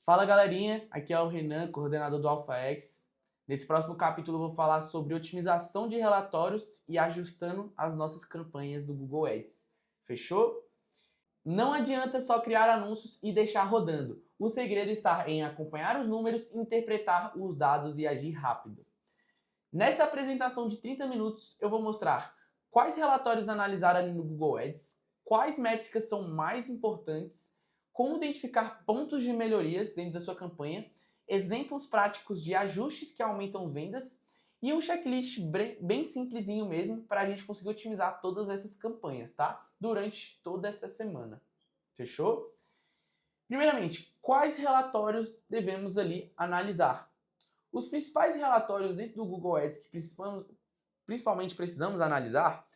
Fala galerinha, aqui é o Renan, coordenador do AlphaX. Nesse próximo capítulo eu vou falar sobre otimização de relatórios e ajustando as nossas campanhas do Google Ads. Fechou? Não adianta só criar anúncios e deixar rodando. O segredo está em acompanhar os números, interpretar os dados e agir rápido. Nessa apresentação de 30 minutos eu vou mostrar quais relatórios analisar ali no Google Ads, quais métricas são mais importantes, como identificar pontos de melhorias dentro da sua campanha, exemplos práticos de ajustes que aumentam vendas e um checklist bem simplesinho mesmo para a gente conseguir otimizar todas essas campanhas, tá? Durante toda essa semana. Fechou? Primeiramente, quais relatórios devemos ali analisar? Os principais relatórios dentro do Google Ads que principalmente precisamos analisar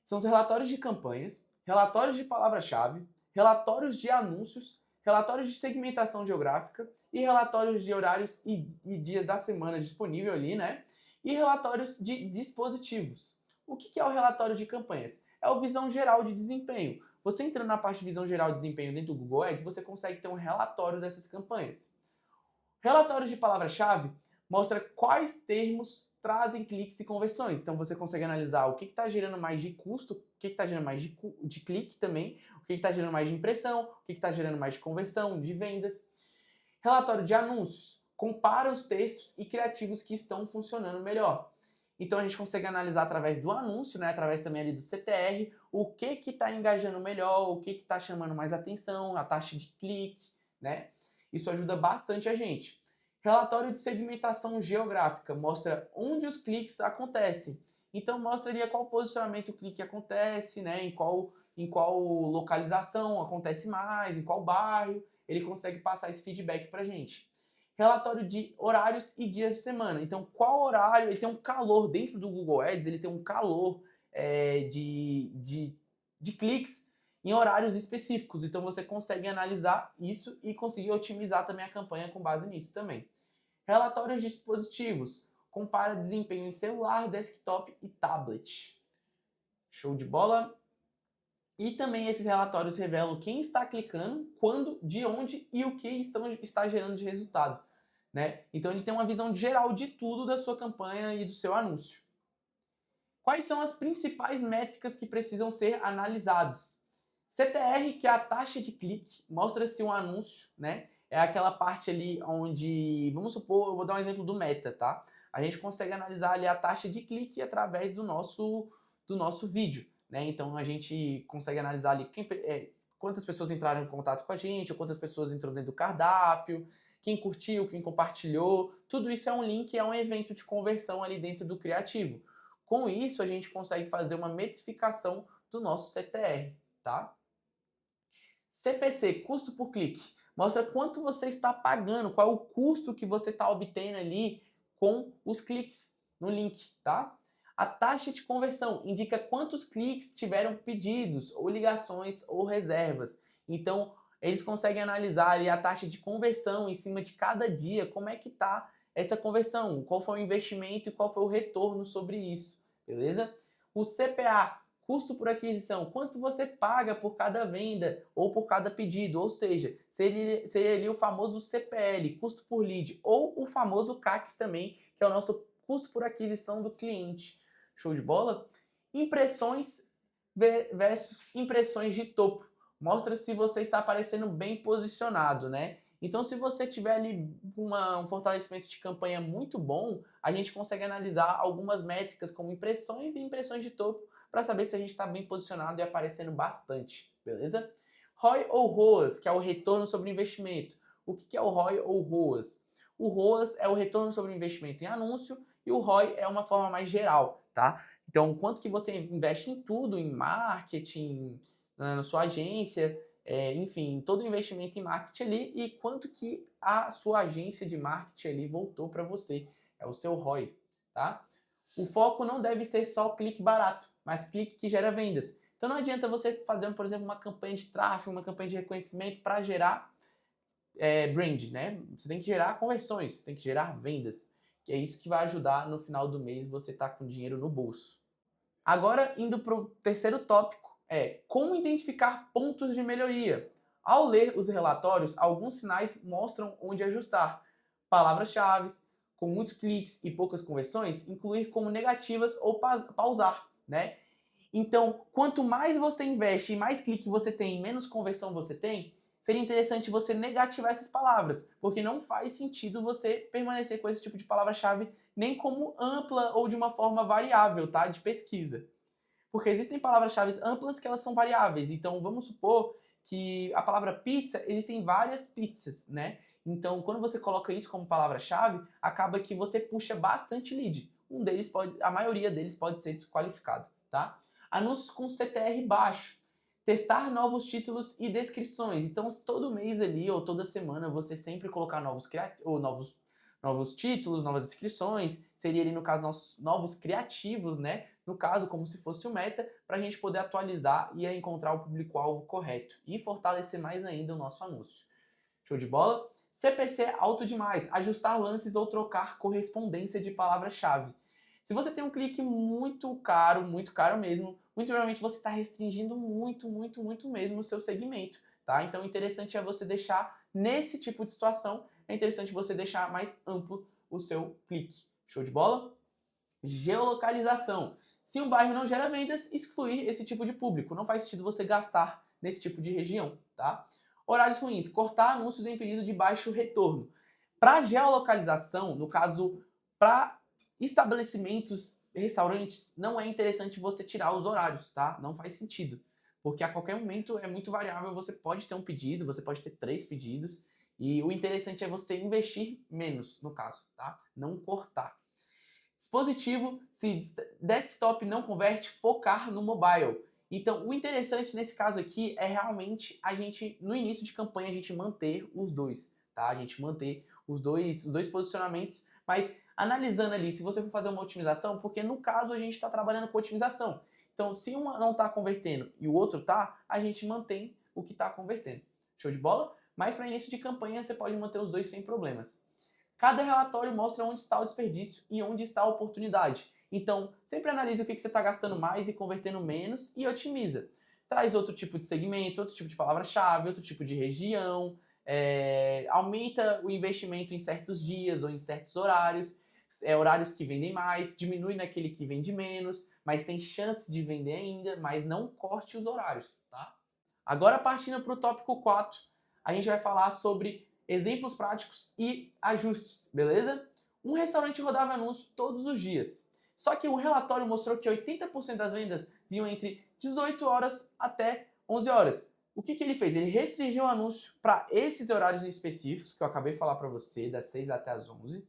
são os relatórios de campanhas, relatórios de palavra-chave, relatórios de anúncios, relatórios de segmentação geográfica e relatórios de horários e dias da semana disponível ali, né? E relatórios de dispositivos. O que é o relatório de campanhas? É a visão geral de desempenho. Você entrando na parte de visão geral de desempenho dentro do Google Ads, você consegue ter um relatório dessas campanhas. Relatório de palavra-chave mostra quais termos trazem cliques e conversões. Então você consegue analisar o que está gerando mais de custo, o que está gerando mais de clique também, o que está gerando mais de impressão, o que está gerando mais de conversão, de vendas. Relatório de anúncios compara os textos e criativos que estão funcionando melhor. Então a gente consegue analisar através do anúncio, né, através também ali do CTR, o que está engajando melhor, o que está chamando mais atenção, a taxa de clique, né? Isso ajuda bastante a gente. Relatório de segmentação geográfica mostra onde os cliques acontecem. Então mostra ali qual posicionamento o clique acontece, né? Em qual localização acontece mais, em qual bairro. Ele consegue passar esse feedback pra gente. Relatório de horários e dias de semana. Então qual horário, ele tem um calor dentro do Google Ads, ele tem um calor de cliques em horários específicos. Então você consegue analisar isso e conseguir otimizar também a campanha com base nisso também. Relatórios de dispositivos. Compara desempenho em celular, desktop e tablet. Show de bola? E também esses relatórios revelam quem está clicando, quando, de onde e o que está gerando de resultado, né? Então ele tem uma visão geral de tudo da sua campanha e do seu anúncio. Quais são as principais métricas que precisam ser analisadas? CTR, que é a taxa de clique, mostra se um anúncio, né? É aquela parte ali onde, vamos supor, eu vou dar um exemplo do Meta, tá? A gente consegue analisar ali a taxa de clique através do nosso vídeo, né? Então a gente consegue analisar ali quantas pessoas entraram em contato com a gente, ou quantas pessoas entrou dentro do cardápio, quem curtiu, quem compartilhou. Tudo isso é um link, é um evento de conversão ali dentro do criativo. Com isso, a gente consegue fazer uma metrificação do nosso CTR, tá? CPC, custo por clique, mostra quanto você está pagando, qual é o custo que você está obtendo ali com os cliques no link, tá? A taxa de conversão indica quantos cliques tiveram pedidos, ou ligações, ou reservas. Então, eles conseguem analisar ali a taxa de conversão em cima de cada dia, como é que está essa conversão, qual foi o investimento e qual foi o retorno sobre isso, beleza? O CPA, custo por aquisição, quanto você paga por cada venda ou por cada pedido, ou seja, seria ali o famoso CPL, custo por lead, ou o famoso CAC também, que é o nosso custo por aquisição do cliente. Show de bola? Impressões versus impressões de topo. Mostra se você está aparecendo bem posicionado, né? Então, se você tiver ali um fortalecimento de campanha muito bom, a gente consegue analisar algumas métricas como impressões e impressões de topo para saber se a gente está bem posicionado e aparecendo bastante, beleza? ROI ou ROAS, que é o retorno sobre investimento. O que é o ROI ou ROAS? O ROAS é o retorno sobre investimento em anúncio e o ROI é uma forma mais geral, tá? Então, quanto que você investe em tudo, em marketing, na sua agência, enfim, todo o investimento em marketing ali e quanto que a sua agência de marketing ali voltou para você. É o seu ROI, tá? O foco não deve ser só clique barato, mas clique que gera vendas. Então não adianta você fazer, por exemplo, uma campanha de tráfego, uma campanha de reconhecimento para gerar brand, né? Você tem que gerar conversões, você tem que gerar vendas, que é isso que vai ajudar no final do mês você estar com dinheiro no bolso. Agora, indo para o terceiro tópico, como identificar pontos de melhoria. Ao ler os relatórios, alguns sinais mostram onde ajustar. Palavras-chave, com muitos cliques e poucas conversões, incluir como negativas ou pausar, né? Então, quanto mais você investe e mais clique você tem, menos conversão você tem, seria interessante você negativar essas palavras, porque não faz sentido você permanecer com esse tipo de palavra-chave nem como ampla ou de uma forma variável, tá? De pesquisa. Porque existem palavras-chave amplas que elas são variáveis. Então, vamos supor que a palavra pizza, existem várias pizzas, né? Então, quando você coloca isso como palavra-chave, acaba que você puxa bastante lead. A maioria deles pode ser desqualificado, tá? Anúncios com CTR baixo. Testar novos títulos e descrições. Então, todo mês ali ou toda semana você sempre colocar novos títulos, novas descrições. Seria ali, no caso, novos criativos, né? No caso, como se fosse o meta, para a gente poder atualizar e encontrar o público-alvo correto e fortalecer mais ainda o nosso anúncio. Show de bola? CPC alto demais. Ajustar lances ou trocar correspondência de palavra-chave. Se você tem um clique muito caro mesmo, muito provavelmente você está restringindo muito mesmo o seu segmento, tá? Então, o interessante é você deixar, nesse tipo de situação, é interessante você deixar mais amplo o seu clique. Show de bola? Geolocalização. Se um bairro não gera vendas, excluir esse tipo de público. Não faz sentido você gastar nesse tipo de região, tá? Horários ruins. Cortar anúncios em período de baixo retorno. Para geolocalização, no caso, para estabelecimentos, restaurantes, não é interessante você tirar os horários, tá? Não faz sentido. Porque a qualquer momento é muito variável, você pode ter um pedido, você pode ter 3 pedidos, e o interessante é você investir menos, no caso, tá? Não cortar. Dispositivo, se desktop não converte, focar no mobile. Então, o interessante nesse caso aqui é realmente a gente, no início de campanha, a gente manter os dois, tá? A gente manter os dois posicionamentos, mas analisando ali, se você for fazer uma otimização, porque no caso a gente está trabalhando com otimização. Então, se uma não está convertendo e o outro tá, a gente mantém o que está convertendo. Show de bola? Mas para início de campanha, você pode manter os dois sem problemas. Cada relatório mostra onde está o desperdício e onde está a oportunidade. Então, sempre analise o que você está gastando mais e convertendo menos e otimiza. Traz outro tipo de segmento, outro tipo de palavra-chave, outro tipo de região, aumenta o investimento em certos dias ou em certos horários, horários que vendem mais, diminui naquele que vende menos, mas tem chance de vender ainda, mas não corte os horários, tá? Agora, partindo para o tópico 4, a gente vai falar sobre exemplos práticos e ajustes, beleza? Um restaurante rodava anúncio todos os dias. Só que um relatório mostrou que 80% das vendas vinham entre 18 horas até 11 horas. O que ele fez? Ele restringiu o anúncio para esses horários específicos, que eu acabei de falar para você, das 6 até as 11.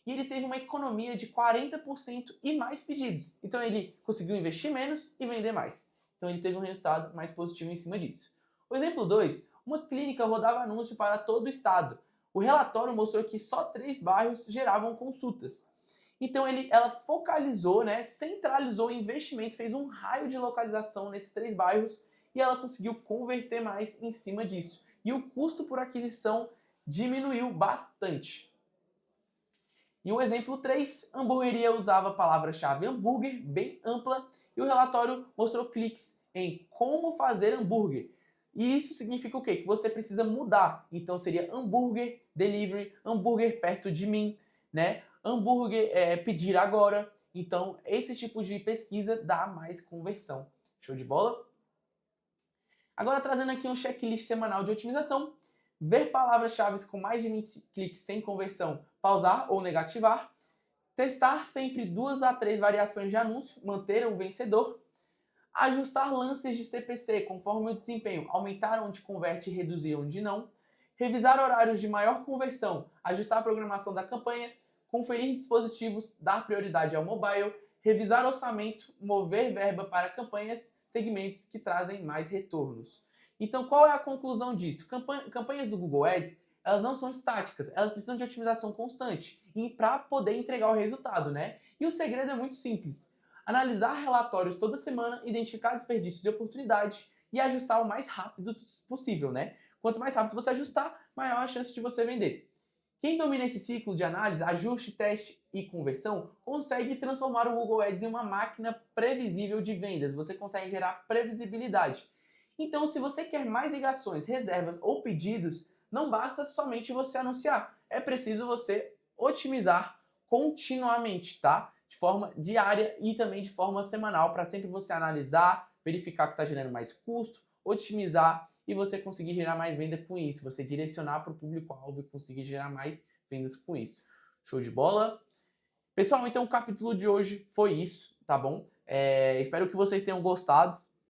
E ele teve uma economia de 40% e mais pedidos. Então ele conseguiu investir menos e vender mais. Então ele teve um resultado mais positivo em cima disso. O exemplo 2, uma clínica rodava anúncio para todo o estado. O relatório mostrou que só 3 bairros geravam consultas. Então ela focalizou, né, centralizou o investimento, fez um raio de localização nesses 3 bairros e ela conseguiu converter mais em cima disso. E o custo por aquisição diminuiu bastante. E o exemplo 3, a hamburgueria usava a palavra-chave hambúrguer bem ampla e o relatório mostrou cliques em como fazer hambúrguer. E isso significa o quê? Que você precisa mudar. Então seria hambúrguer delivery, hambúrguer perto de mim, né? Hambúrguer pedir agora. Então esse tipo de pesquisa dá mais conversão. Show de bola? Agora trazendo aqui um checklist semanal de otimização. Ver palavras-chave com mais de 20 cliques sem conversão, pausar ou negativar. Testar sempre 2 a 3 variações de anúncio, manter o vencedor. Ajustar lances de CPC conforme o desempenho, aumentar onde converte e reduzir onde não. Revisar horários de maior conversão, ajustar a programação da campanha. Conferir dispositivos, dar prioridade ao mobile. Revisar orçamento, mover verba para campanhas, segmentos que trazem mais retornos. Então, qual é a conclusão disso? Campanhas do Google Ads, elas não são estáticas, elas precisam de otimização constante e para poder entregar o resultado, né? E o segredo é muito simples. Analisar relatórios toda semana, identificar desperdícios e oportunidades e ajustar o mais rápido possível, né? Quanto mais rápido você ajustar, maior a chance de você vender. Quem domina esse ciclo de análise, ajuste, teste e conversão, consegue transformar o Google Ads em uma máquina previsível de vendas. Você consegue gerar previsibilidade. Então, se você quer mais ligações, reservas ou pedidos, não basta somente você anunciar. É preciso você otimizar continuamente, tá? De forma diária e também de forma semanal, para sempre você analisar, verificar que está gerando mais custo, otimizar e você conseguir gerar mais venda com isso. Você direcionar para o público-alvo e conseguir gerar mais vendas com isso. Show de bola? Pessoal, então o capítulo de hoje foi isso, tá bom? Espero que vocês tenham gostado.